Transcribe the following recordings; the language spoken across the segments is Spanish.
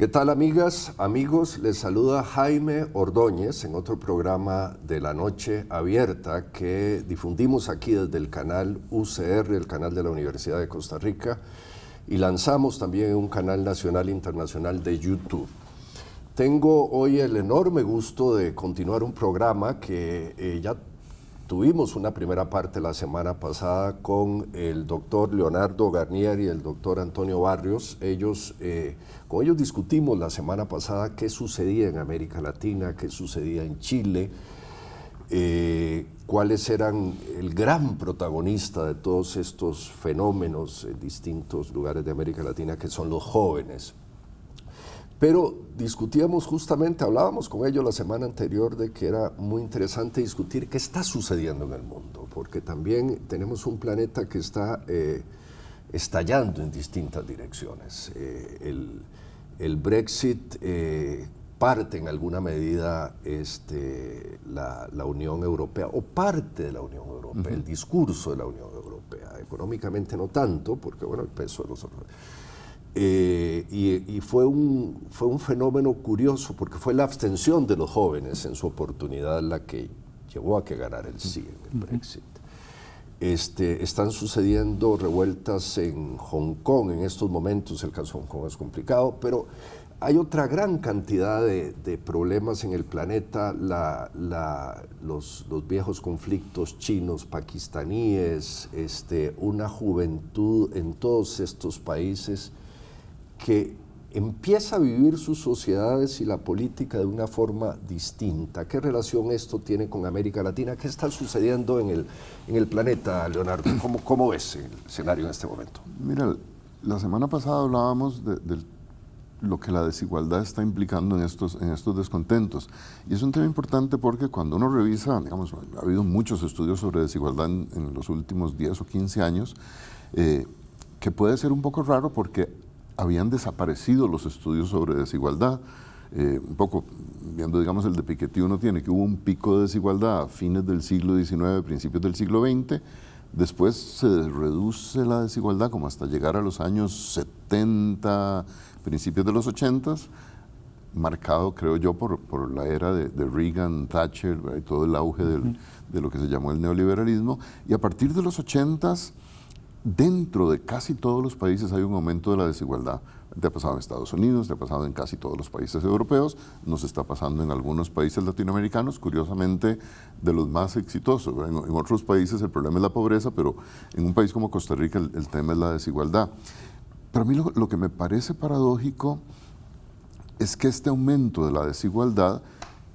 ¿Qué tal, amigas, amigos? Les saluda Jaime Ordóñez en otro programa de La Noche Abierta que difundimos aquí desde el canal UCR, el canal de la Universidad de Costa Rica, y lanzamos también en un canal nacional e internacional de YouTube. Tengo hoy el enorme gusto de continuar un programa que ya tuvimos una primera parte la semana pasada con el doctor Leonardo Garnier y el doctor Antonio Barrios. Con ellos discutimos la semana pasada qué sucedía en América Latina, qué sucedía en Chile, cuáles eran el gran protagonista de todos estos fenómenos en distintos lugares de América Latina, que son los jóvenes. Pero discutíamos justamente, hablábamos con ellos la semana anterior de que era muy interesante discutir qué está sucediendo en el mundo, porque también tenemos un planeta que está estallando en distintas direcciones. El Brexit parte en alguna medida la Unión Europea, o parte de la Unión Europea, el discurso de la Unión Europea, económicamente no tanto, porque bueno, el peso de los... y fue un fenómeno curioso porque fue la abstención de los jóvenes en su oportunidad la que llevó a que ganara el sí en el Brexit. Están sucediendo revueltas en Hong Kong en estos momentos. El caso de Hong Kong es complicado, pero hay otra gran cantidad de problemas en el planeta, los viejos conflictos chinos, pakistaníes, una juventud en todos estos países que empieza a vivir sus sociedades y la política de una forma distinta. ¿Qué relación esto tiene con América Latina? ¿Qué está sucediendo en el planeta, Leonardo? ¿Cómo ves el escenario en este momento? Mira, la semana pasada hablábamos de lo que la desigualdad está implicando en estos descontentos. Y es un tema importante porque cuando uno revisa, digamos, ha habido muchos estudios sobre desigualdad en los últimos 10 o 15 años, que puede ser un poco raro porque habían desaparecido los estudios sobre desigualdad. Un poco viendo, digamos, el de Piketty, uno tiene que hubo un pico de desigualdad a fines del siglo XIX, principios del siglo XX. Después se reduce la desigualdad como hasta llegar a los años 70, principios de los 80, marcado, creo yo, por la era de Reagan, Thatcher, y todo el auge de lo que se llamó el neoliberalismo. Y a partir de los 80, dentro de casi todos los países hay un aumento de la desigualdad. Te ha pasado en Estados Unidos, te ha pasado en casi todos los países europeos, nos está pasando en algunos países latinoamericanos, curiosamente de los más exitosos. En otros países el problema es la pobreza, pero en un país como Costa Rica el tema es la desigualdad. Pero a mí lo que me parece paradójico es que este aumento de la desigualdad,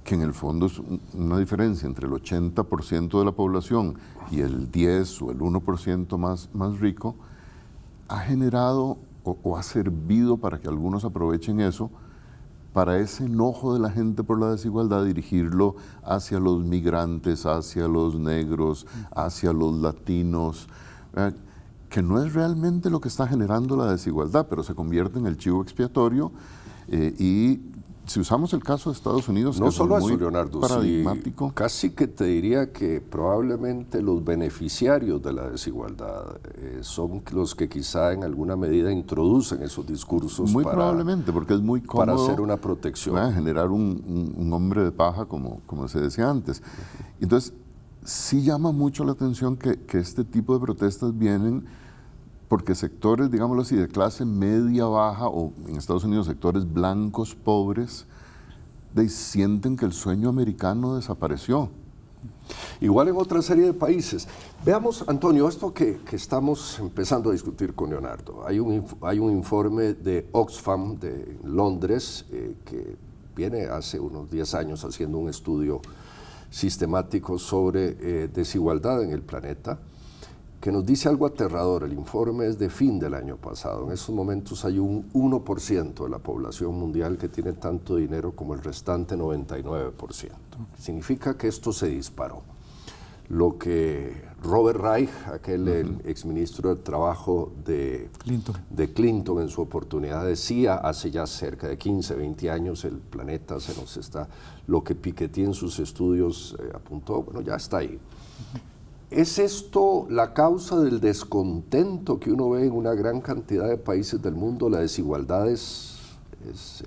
que en el fondo es una diferencia entre el 80% de la población y el 10 o el 1% más rico, ha generado o ha servido para que algunos aprovechen eso, para ese enojo de la gente por la desigualdad, dirigirlo hacia los migrantes, hacia los negros, hacia los latinos, que no es realmente lo que está generando la desigualdad, pero se convierte en el chivo expiatorio. Y si usamos el caso de Estados Unidos, no que solo es muy eso, Leonardo, paradigmático. Sí, casi que te diría que probablemente los beneficiarios de la desigualdad son los que quizá en alguna medida introducen esos discursos muy probablemente, porque es muy cómodo para hacer una protección. Generar un hombre de paja, como se decía antes. Entonces, sí llama mucho la atención que este tipo de protestas vienen porque sectores, digámoslo así, de clase media baja, o en Estados Unidos sectores blancos, pobres, sienten que el sueño americano desapareció. Igual en otra serie de países. Veamos, Antonio, esto que estamos empezando a discutir con Leonardo. Hay un informe de Oxfam de Londres que viene hace unos 10 años haciendo un estudio sistemático sobre desigualdad en el planeta, que nos dice algo aterrador. El informe es de fin del año pasado. En estos momentos hay un 1% de la población mundial que tiene tanto dinero como el restante 99%. Significa que esto se disparó. Lo que Robert Reich, aquel exministro de Trabajo de Clinton en su oportunidad decía hace ya cerca de 15, 20 años, el planeta se nos está... Lo que Piketty en sus estudios apuntó, bueno, ya está ahí. ¿Es esto la causa del descontento que uno ve en una gran cantidad de países del mundo? ¿La desigualdad es es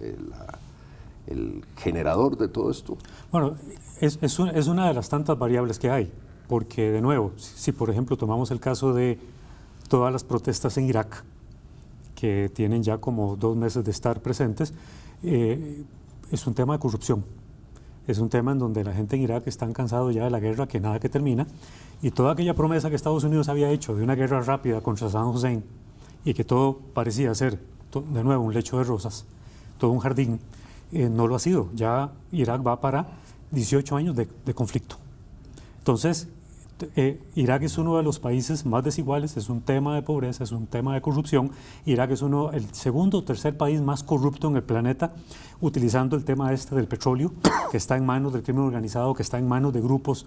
el generador de todo esto? Bueno, es una de las tantas variables que hay, porque de nuevo, si por ejemplo tomamos el caso de todas las protestas en Irak, que tienen ya como 2 meses de estar presentes, es un tema de corrupción. Es un tema en donde la gente en Irak está cansado ya de la guerra que nada que termina, y toda aquella promesa que Estados Unidos había hecho de una guerra rápida contra Saddam Hussein y que todo parecía ser, de nuevo, un lecho de rosas, todo un jardín, no lo ha sido. Ya Irak va para 18 años de conflicto. Entonces, Irak es uno de los países más desiguales, es un tema de pobreza, es un tema de corrupción. Irak es el segundo o tercer país más corrupto en el planeta, utilizando el tema del petróleo, que está en manos del crimen organizado, que está en manos de grupos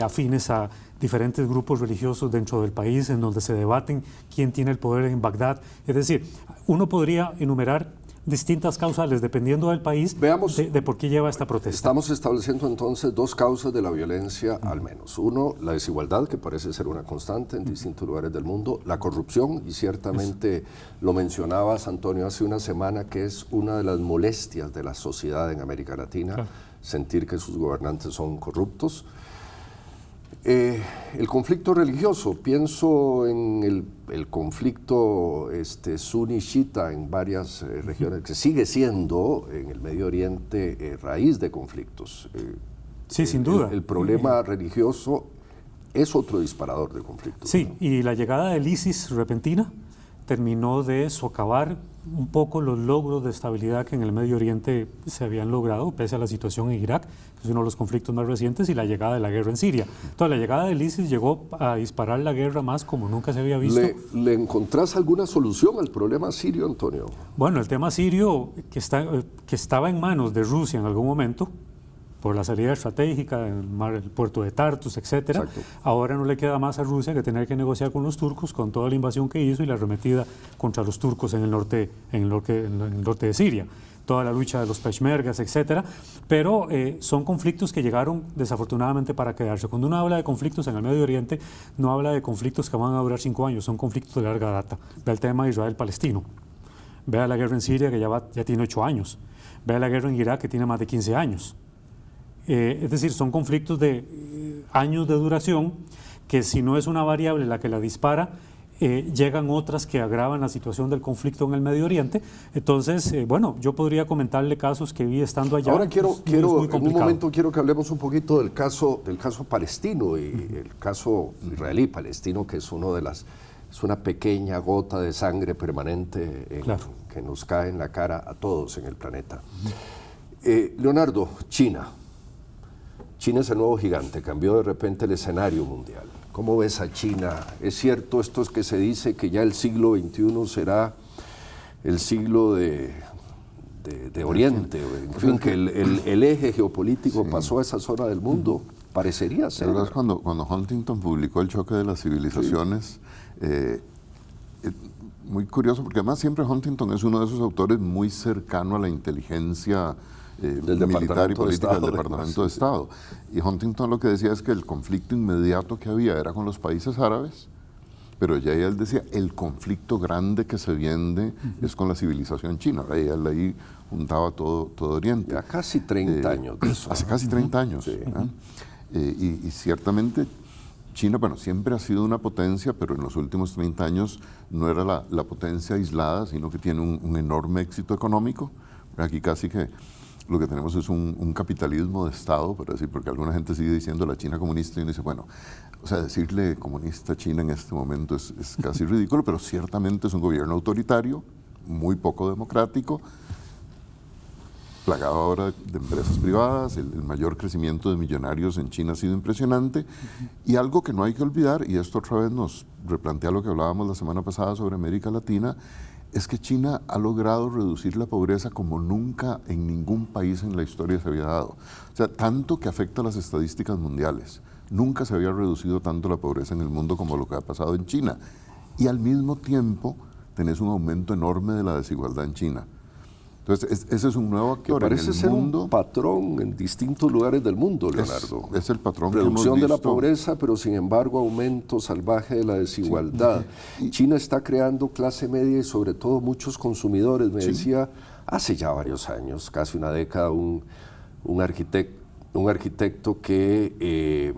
afines a diferentes grupos religiosos dentro del país, en donde se debaten quién tiene el poder en Bagdad. Es decir, uno podría enumerar distintas causales dependiendo del país. Veamos, de por qué lleva esta protesta. Estamos estableciendo entonces 2 causas de la violencia al menos. Uno, la desigualdad, que parece ser una constante en distintos lugares del mundo, la corrupción, y ciertamente lo mencionabas, Antonio, hace una semana, que es una de las molestias de la sociedad en América Latina, claro, sentir que sus gobernantes son corruptos. El conflicto religioso, pienso en el conflicto suní-chiita en varias regiones, que sigue siendo en el Medio Oriente raíz de conflictos. Sí, sin duda. El problema religioso es otro disparador de conflictos. Sí, ¿no? Y la llegada del ISIS repentina terminó de socavar un poco los logros de estabilidad que en el Medio Oriente se habían logrado, pese a la situación en Irak, que es uno de los conflictos más recientes, y la llegada de la guerra en Siria. Entonces, la llegada del ISIS llegó a disparar la guerra más como nunca se había visto. ¿Le encontrás alguna solución al problema sirio, Antonio? Bueno, el tema sirio, que estaba en manos de Rusia en algún momento, por la salida estratégica del mar, el puerto de Tartus, etcétera. Exacto. Ahora no le queda más a Rusia que tener que negociar con los turcos, con toda la invasión que hizo y la arremetida contra los turcos en el norte de Siria, toda la lucha de los peshmergas, etcétera. Pero son conflictos que llegaron desafortunadamente para quedarse. Cuando uno habla de conflictos en el Medio Oriente, no habla de conflictos que van a durar 5 años, son conflictos de larga data. Vea el tema de Israel-Palestino, vea la guerra en Siria, que ya tiene 8 años, vea la guerra en Irak, que tiene más de 15 años. Es decir, son conflictos de años de duración que, si no es una variable la que la dispara, llegan otras que agravan la situación del conflicto en el Medio Oriente. Entonces, bueno, yo podría comentarle casos que vi estando allá. Ahora quiero en un momento quiero que hablemos un poquito del caso palestino y el caso israelí-palestino, que es es una pequeña gota de sangre permanente claro, que nos cae en la cara a todos en el planeta. Leonardo, China es el nuevo gigante, cambió de repente el escenario mundial. ¿Cómo ves a China? ¿Es cierto esto es que se dice que ya el siglo XXI será el siglo de Oriente? En fin, que el eje geopolítico sí, pasó a esa zona del mundo. Parecería ser. La verdad es cuando Huntington publicó El choque de las civilizaciones, sí, muy curioso, porque además siempre Huntington es uno de esos autores muy cercano a la inteligencia militar y política del Departamento de Estado. Y Huntington lo que decía es que el conflicto inmediato que había era con los países árabes, pero ya él decía, el conflicto grande que se viene es con la civilización china. Él ahí juntaba todo Oriente. Ya casi 30 años de eso. Hace casi 30 años. Sí. Y ciertamente China, bueno, siempre ha sido una potencia, pero en los últimos 30 años no era la potencia aislada, sino que tiene un enorme éxito económico. Aquí casi que lo que tenemos es un capitalismo de Estado, por decir, porque alguna gente sigue diciendo la China comunista y uno dice, bueno, o sea, decirle comunista a China en este momento es casi ridículo, pero ciertamente es un gobierno autoritario, muy poco democrático, plagado ahora de empresas privadas, el mayor crecimiento de millonarios en China ha sido impresionante, y algo que no hay que olvidar, y esto otra vez nos replantea lo que hablábamos la semana pasada sobre América Latina, es que China ha logrado reducir la pobreza como nunca en ningún país en la historia se había dado. O sea, tanto que afecta a las estadísticas mundiales. Nunca se había reducido tanto la pobreza en el mundo como lo que ha pasado en China. Y al mismo tiempo tenés un aumento enorme de la desigualdad en China. Entonces, ese es un nuevo actor parece en el ser mundo. Un patrón en distintos lugares del mundo, Leonardo. Es el patrón que reducción hemos visto. De la pobreza, pero sin embargo aumento salvaje de la desigualdad. Sí. China está creando clase media y sobre todo muchos consumidores. Me decía hace ya varios años, casi una década, un arquitecto que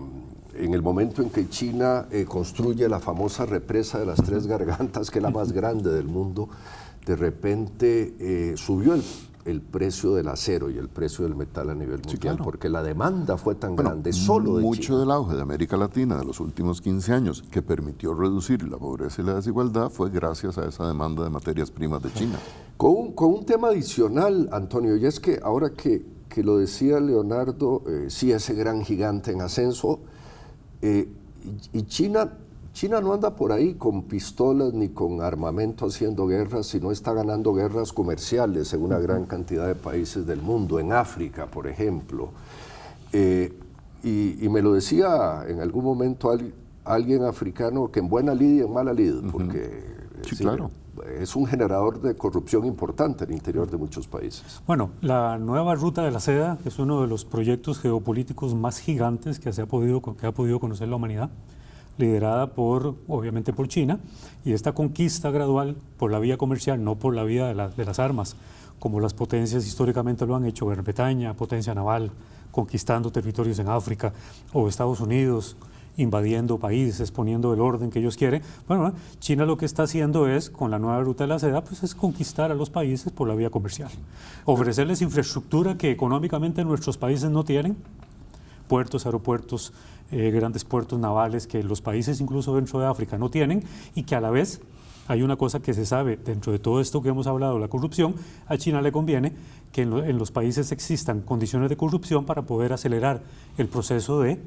en el momento en que China construye la famosa represa de las Tres Gargantas, que es la más grande del mundo, de repente subió el precio del acero y el precio del metal a nivel mundial, Sí, claro. porque la demanda fue tan grande solo de mucho China. del auge de América Latina de los últimos 15 años que permitió reducir la pobreza y la desigualdad fue gracias a esa demanda de materias primas de China. Con un tema adicional, Antonio, y es que ahora que lo decía Leonardo, sí, ese gran gigante en ascenso, y China no anda por ahí con pistolas ni con armamento haciendo guerras, sino está ganando guerras comerciales en una gran cantidad de países del mundo, en África, por ejemplo. Y me lo decía en algún momento alguien africano que en buena lid y en mala lid, porque Sí, claro. es un generador de corrupción importante en el interior de muchos países. Bueno, la nueva ruta de la seda es uno de los proyectos geopolíticos más gigantes que ha podido conocer la humanidad, liderada obviamente por China, y esta conquista gradual por la vía comercial, no por la vía de las armas, como las potencias históricamente lo han hecho, Gran Bretaña, potencia naval, conquistando territorios en África, o Estados Unidos, invadiendo países, poniendo el orden que ellos quieren. Bueno, China lo que está haciendo es, con la nueva ruta de la seda, pues es conquistar a los países por la vía comercial. Ofrecerles infraestructura que económicamente nuestros países no tienen, puertos, aeropuertos, grandes puertos navales que los países incluso dentro de África no tienen, y que a la vez hay una cosa que se sabe dentro de todo esto que hemos hablado, la corrupción. A China le conviene que en los países existan condiciones de corrupción para poder acelerar el proceso de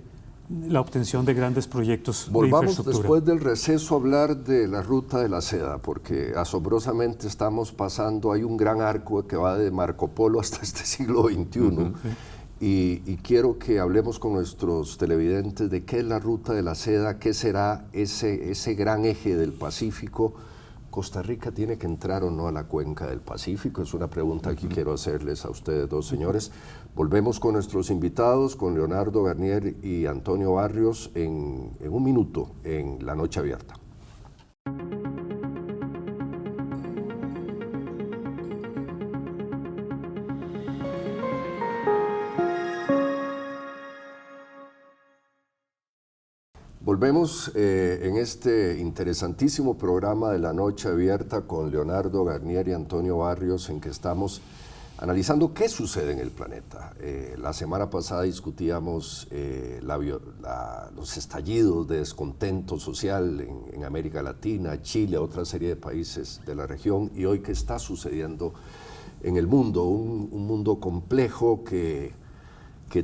la obtención de grandes proyectos de Volvamos infraestructura. después del receso a hablar de la ruta de la seda, porque asombrosamente estamos pasando, hay un gran arco que va de Marco Polo hasta este siglo XXI. Y quiero que hablemos con nuestros televidentes de qué es la ruta de la seda, qué será ese gran eje del Pacífico. ¿Costa Rica tiene que entrar o no a la cuenca del Pacífico? Es una pregunta que quiero hacerles a ustedes dos, señores. Volvemos con nuestros invitados, con Leonardo Garnier y Antonio Barrios en un minuto en La Noche Abierta. Volvemos en este interesantísimo programa de La Noche Abierta con Leonardo Garnier y Antonio Barrios, en que estamos analizando qué sucede en el planeta. La semana pasada discutíamos los estallidos de descontento social en América Latina, Chile, otra serie de países de la región, y hoy qué está sucediendo en el mundo, un mundo complejo que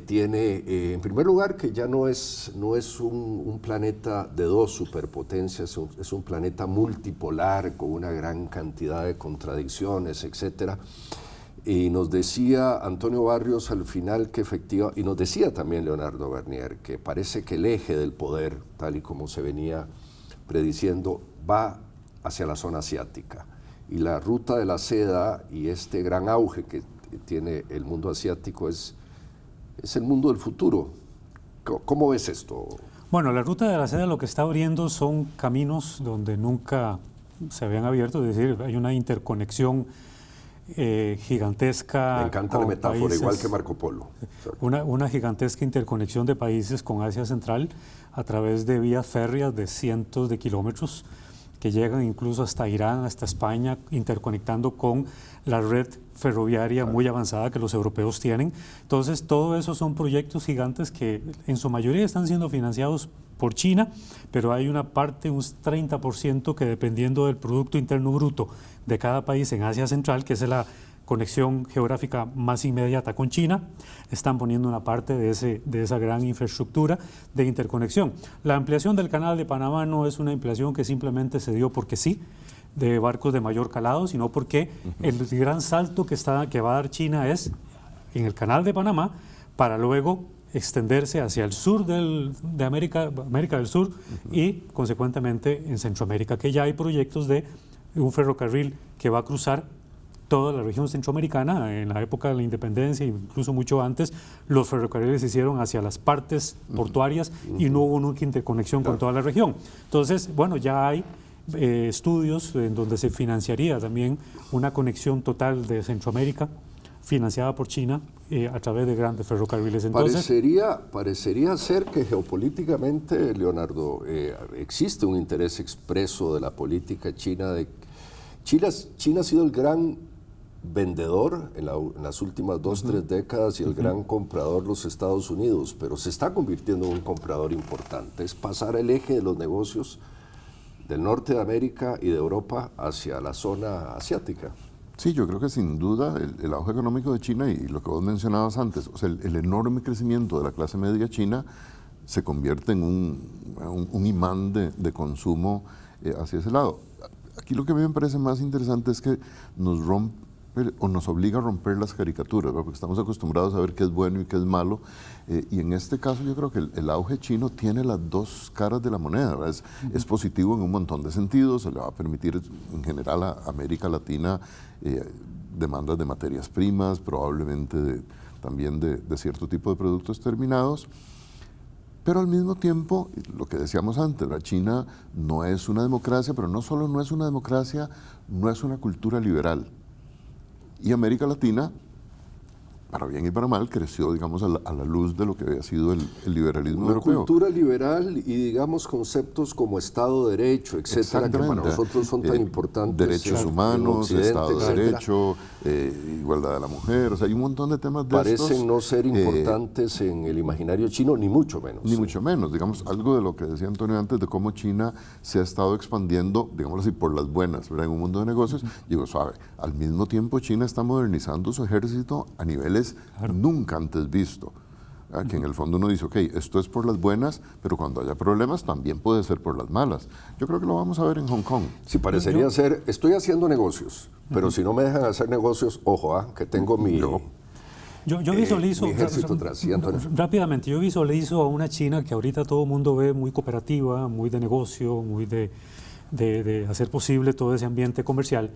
tiene, en primer lugar, que ya no es un planeta de dos superpotencias, es un planeta multipolar con una gran cantidad de contradicciones, etc. Y nos decía Antonio Barrios al final que y nos decía también Leonardo Garnier, que parece que el eje del poder, tal y como se venía prediciendo, va hacia la zona asiática. Y la ruta de la seda y este gran auge que tiene el mundo asiático es el mundo del futuro. ¿Cómo ves esto? Bueno, la ruta de la seda lo que está abriendo son caminos donde nunca se habían abierto, es decir, hay una interconexión gigantesca. Me encanta la metáfora, países, igual que Marco Polo. Una gigantesca interconexión de países con Asia Central a través de vías férreas de cientos de kilómetros que llegan incluso hasta Irán, hasta España, interconectando con la red ferroviaria muy avanzada que los europeos tienen. Entonces, todo eso son proyectos gigantes que en su mayoría están siendo financiados por China, pero hay una parte, un 30%, que dependiendo del Producto Interno Bruto de cada país en Asia Central, que es la conexión geográfica más inmediata con China, están poniendo una parte de esa gran infraestructura de interconexión. La ampliación del Canal de Panamá no es una ampliación que simplemente se dio porque sí, de barcos de mayor calado, sino porque el gran salto que va a dar China es en el Canal de Panamá para luego extenderse hacia el sur de América del Sur y consecuentemente en Centroamérica, que ya hay proyectos de un ferrocarril que va a cruzar toda la región centroamericana. En la época de la independencia, incluso mucho antes, los ferrocarriles se hicieron hacia las partes portuarias y no hubo nunca interconexión con toda la región. Entonces, bueno, ya hay estudios en donde se financiaría también una conexión total de Centroamérica financiada por China a través de grandes ferrocarriles. Entonces, parecería ser que geopolíticamente, Leonardo, existe un interés expreso de la política china. China ha sido el gran vendedor en las últimas 2-3 décadas y el gran comprador los Estados Unidos, pero se está convirtiendo en un comprador importante. Es pasar el eje de los negocios del norte de América y de Europa hacia la zona asiática. Sí, yo creo que sin duda el auge económico de China y lo que vos mencionabas antes, o sea, el enorme crecimiento de la clase media china se convierte en un imán de consumo hacia ese lado. Aquí lo que a mí me parece más interesante es que nos rompe o nos obliga a romper las caricaturas, ¿verdad? Porque estamos acostumbrados a ver qué es bueno y qué es malo, y en este caso yo creo que el auge chino tiene las dos caras de la moneda, ¿verdad? Es positivo en un montón de sentidos, se le va a permitir en general a América Latina demandas de materias primas, probablemente también de cierto tipo de productos terminados, pero al mismo tiempo, lo que decíamos antes, ¿verdad? China no es una democracia, pero no solo no es una democracia, no es una cultura liberal. Y América Latina, para bien y para mal, creció, digamos, a la luz de lo que había sido el liberalismo europeo. Una cultura liberal y, digamos, conceptos como Estado de Derecho, etcétera, que para nosotros son tan importantes. Derechos humanos, Estado de Derecho, igualdad de la mujer, o sea, hay un montón de temas de estos. Parecen no ser importantes en el imaginario chino, ni mucho menos. Ni mucho menos, digamos, algo de lo que decía Antonio antes, de cómo China se ha estado expandiendo, digamos así, por las buenas, ¿verdad? En un mundo de negocios. Digo, suave, al mismo tiempo China está modernizando su ejército a niveles nunca antes visto. Que en el fondo uno dice, ok, esto es por las buenas, pero cuando haya problemas también puede ser por las malas. Yo creo que lo vamos a ver en Hong Kong. Sí, parecería ser, estoy haciendo negocios, pero si no me dejan hacer negocios, ojo, que tengo mi... Yo visualizo, mi ejército atrás. Sí, rápidamente, yo visualizo a una China que ahorita todo el mundo ve muy cooperativa, muy de negocio, muy de hacer posible todo ese ambiente comercial,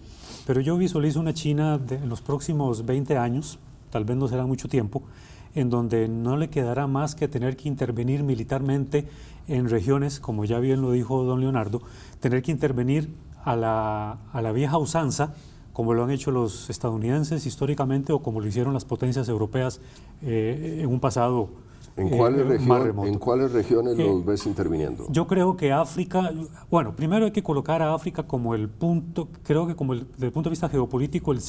pero yo visualizo una China en los próximos 20 años, tal vez no será mucho tiempo, en donde no le quedará más que tener que intervenir militarmente en regiones, como ya bien lo dijo don Leonardo, tener que intervenir a la vieja usanza, como lo han hecho los estadounidenses históricamente o como lo hicieron las potencias europeas en un pasado más remoto. ¿En cuáles regiones los ves interviniendo? Yo creo que África, bueno, primero hay que colocar a África como el punto, creo que como desde el punto de vista geopolítico, la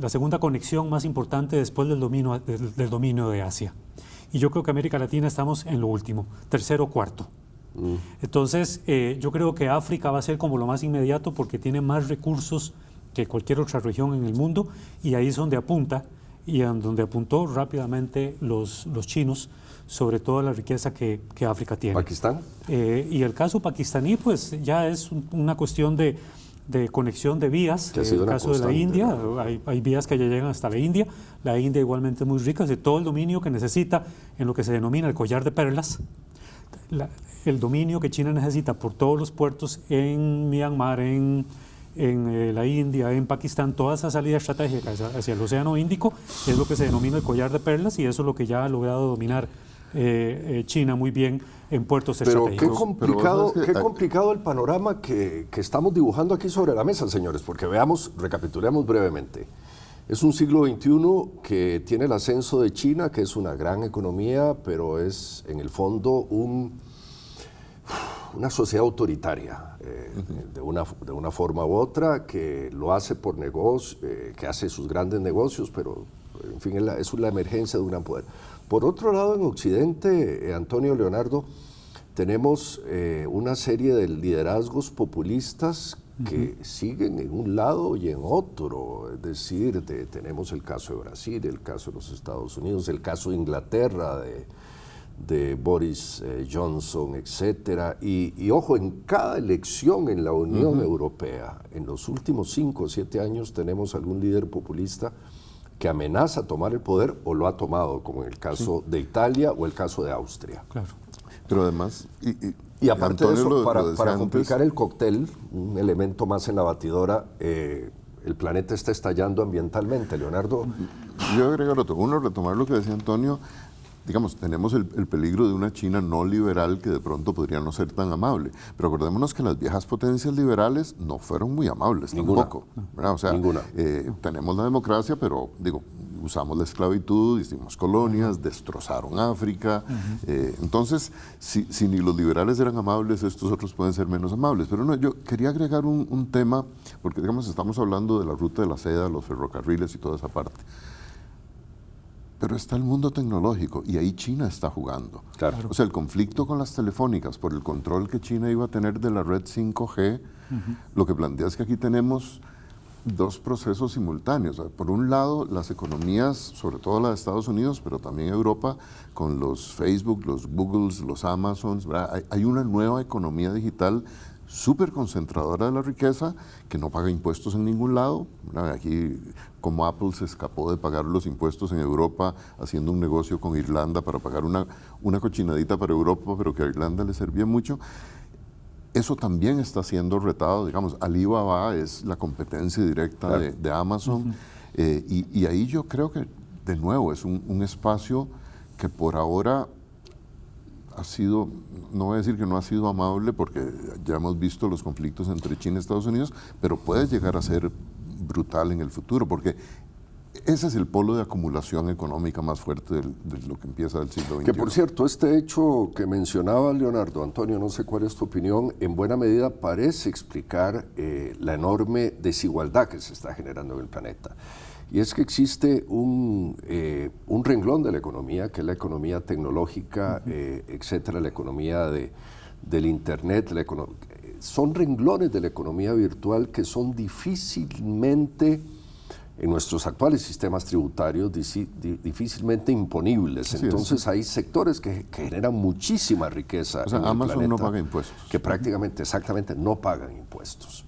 segunda conexión más importante después del dominio de Asia. Y yo creo que América Latina estamos en lo último, tercero o cuarto. Entonces, yo creo que África va a ser como lo más inmediato porque tiene más recursos que cualquier otra región en el mundo y ahí es donde apunta y en donde apuntó rápidamente los chinos sobre toda la riqueza que África tiene. ¿Pakistán? Y el caso pakistaní, pues ya es una cuestión de conexión de vías. En el caso de la India, hay vías que ya llegan hasta la India. La India igualmente es muy rica, de todo el dominio que necesita en lo que se denomina el collar de perlas. El dominio que China necesita por todos los puertos en Myanmar, en la India, en Pakistán, toda esa salida estratégica hacia el Océano Índico es lo que se denomina el collar de perlas y eso es lo que ya ha logrado dominar China muy bien en puertos estratégicos. Qué complicado el panorama que estamos dibujando aquí sobre la mesa, señores, porque recapitulemos brevemente. Es un siglo XXI que tiene el ascenso de China, que es una gran economía, pero es en el fondo una sociedad autoritaria, de una forma u otra, que lo hace por negocio, que hace sus grandes negocios, pero en fin, es la emergencia de un gran poder. Por otro lado, en Occidente, Antonio, Leonardo, tenemos una serie de liderazgos populistas que siguen en un lado y en otro, es decir, tenemos el caso de Brasil, el caso de los Estados Unidos, el caso de Inglaterra, de Boris Johnson, etcétera, y ojo, en cada elección en la Unión Europea, en los últimos 5 o 7 años tenemos algún líder populista que amenaza tomar el poder o lo ha tomado, como en el caso de Italia o el caso de Austria. Claro. Pero además... Y aparte de eso, para complicar el cóctel, un elemento más en la batidora, el planeta está estallando ambientalmente, Leonardo. Yo agregar otro. Uno, retomar lo que decía Antonio, digamos, tenemos el peligro de una China no liberal que de pronto podría no ser tan amable. Pero acordémonos que las viejas potencias liberales no fueron muy amables tampoco, ¿verdad? O sea, tenemos la democracia, pero digo, usamos la esclavitud, hicimos colonias, destrozaron África. Entonces, si ni los liberales eran amables, estos otros pueden ser menos amables. Pero no, yo quería agregar un tema, porque digamos, estamos hablando de la ruta de la seda, los ferrocarriles y toda esa parte. Pero está el mundo tecnológico y ahí China está jugando. Claro. O sea, el conflicto con las telefónicas por el control que China iba a tener de la red 5G, lo que plantea es que aquí tenemos dos procesos simultáneos. Por un lado, las economías, sobre todo la de Estados Unidos, pero también Europa, con los Facebook, los Googles, los Amazons, ¿verdad? Hay una nueva economía digital súper concentradora de la riqueza, que no paga impuestos en ningún lado. Aquí, como Apple se escapó de pagar los impuestos en Europa, haciendo un negocio con Irlanda para pagar una cochinadita para Europa, pero que a Irlanda le servía mucho. Eso también está siendo retado, digamos, Alibaba es la competencia directa de Amazon, y ahí yo creo que, de nuevo, es un espacio que por ahora ha sido, no voy a decir que no ha sido amable, porque ya hemos visto los conflictos entre China y Estados Unidos, pero puede llegar a ser brutal en el futuro, porque ese es el polo de acumulación económica más fuerte de lo que empieza el siglo XXI. Que por cierto, este hecho que mencionaba Leonardo, Antonio, no sé cuál es tu opinión, en buena medida parece explicar la enorme desigualdad que se está generando en el planeta. Y es que existe un renglón de la economía, que es la economía tecnológica, etcétera, la economía del Internet, son renglones de la economía virtual que son difícilmente, en nuestros actuales sistemas tributarios, difícilmente imponibles. Entonces hay sectores que generan muchísima riqueza. O sea, en el Amazon planeta, no paga impuestos. Que prácticamente, exactamente, no pagan impuestos.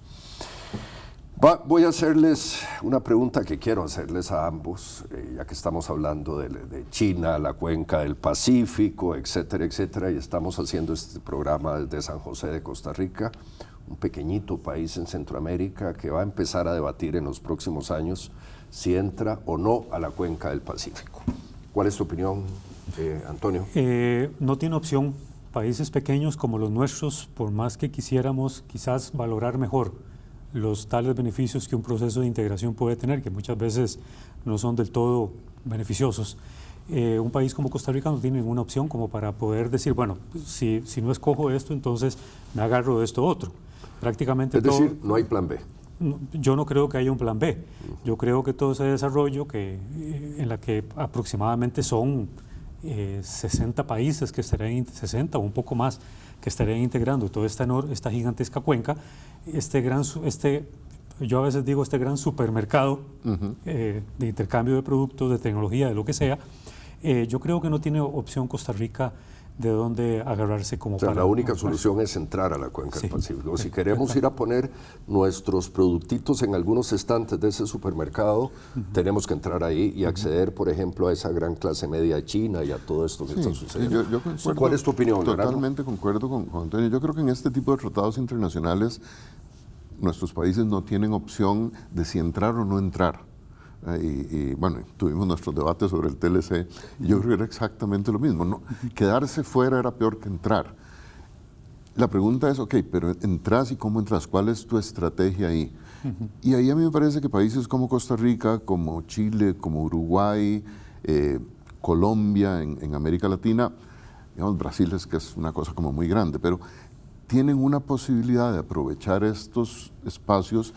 Voy a hacerles una pregunta que quiero hacerles a ambos, ya que estamos hablando de China, la cuenca del Pacífico, etcétera, etcétera, y estamos haciendo este programa desde San José de Costa Rica, un pequeñito país en Centroamérica que va a empezar a debatir en los próximos años si entra o no a la cuenca del Pacífico. ¿Cuál es tu opinión, Antonio? No tiene opción. Países pequeños como los nuestros, por más que quisiéramos quizás valorar mejor los tales beneficios que un proceso de integración puede tener, que muchas veces no son del todo beneficiosos, un país como Costa Rica no tiene ninguna opción como para poder decir, bueno, si no escojo esto, entonces me agarro de esto otro. Prácticamente es decir, no hay plan B. Yo no creo que haya un plan B. Yo creo que todo ese desarrollo, en la que aproximadamente son 60 países que estarían, 60 o un poco más, que estarían integrando toda esta gigantesca cuenca, yo a veces digo este gran supermercado de intercambio de productos, de tecnología, de lo que sea, yo creo que no tiene opción Costa Rica de dónde agarrarse como para... La única solución es entrar a la cuenca del Pacífico. Si queremos ir a poner nuestros productitos en algunos estantes de ese supermercado, tenemos que entrar ahí y acceder, por ejemplo, a esa gran clase media china y a todo esto que está sucediendo. Yo concuerdo, ¿cuál es tu opinión, Leonardo? Totalmente concuerdo con Antonio. Yo creo que en este tipo de tratados internacionales nuestros países no tienen opción de si entrar o no entrar. Y bueno, tuvimos nuestros debates sobre el TLC y yo creo que era exactamente lo mismo. ¿No? Quedarse fuera era peor que entrar. La pregunta es, ok, pero entras y cómo entras, ¿cuál es tu estrategia ahí? Y ahí a mí me parece que países como Costa Rica, como Chile, como Uruguay, Colombia en América Latina, digamos Brasil es que es una cosa como muy grande, pero tienen una posibilidad de aprovechar estos espacios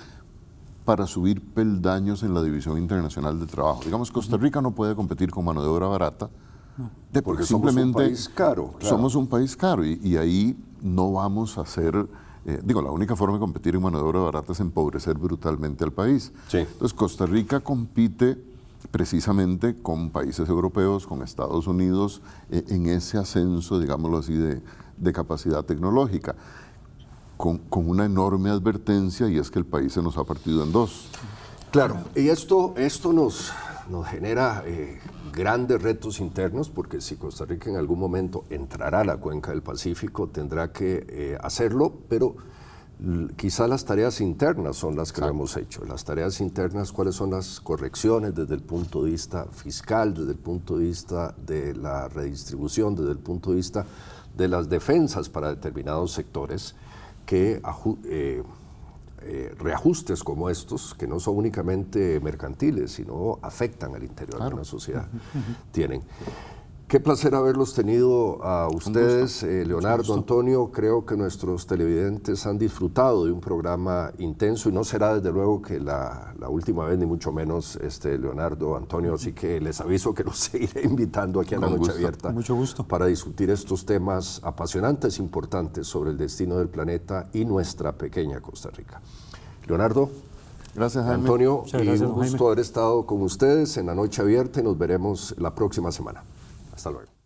para subir peldaños en la división internacional del trabajo. Digamos, Costa Rica no puede competir con mano de obra barata, porque simplemente somos un país caro. Claro. Somos un país caro y ahí no vamos a hacer, la única forma de competir en mano de obra barata es empobrecer brutalmente al país. Sí. Entonces, Costa Rica compite precisamente con países europeos, con Estados Unidos, en ese ascenso, digámoslo así, de capacidad tecnológica. Con una enorme advertencia, y es que el país se nos ha partido en dos. Claro, y esto nos genera grandes retos internos, porque si Costa Rica en algún momento entrará a la cuenca del Pacífico, tendrá que hacerlo, pero Quizá las tareas internas son las que no hemos hecho. Las tareas internas, cuáles son las correcciones desde el punto de vista fiscal, desde el punto de vista de la redistribución, desde el punto de vista de las defensas para determinados sectores, que reajustes como estos, que no son únicamente mercantiles, sino afectan al interior de una sociedad, tienen. Qué placer haberlos tenido a ustedes, Leonardo, Antonio. Creo que nuestros televidentes han disfrutado de un programa intenso y no será desde luego que la última vez, ni mucho menos, Leonardo, Antonio, así que les aviso que los seguiré invitando aquí a La Noche Abierta. Mucho gusto. Para discutir estos temas apasionantes, importantes sobre el destino del planeta y nuestra pequeña Costa Rica. Leonardo. Gracias, Jaime. Antonio, gracias, un gusto haber estado con ustedes en La Noche Abierta y nos veremos la próxima semana. Hasta luego.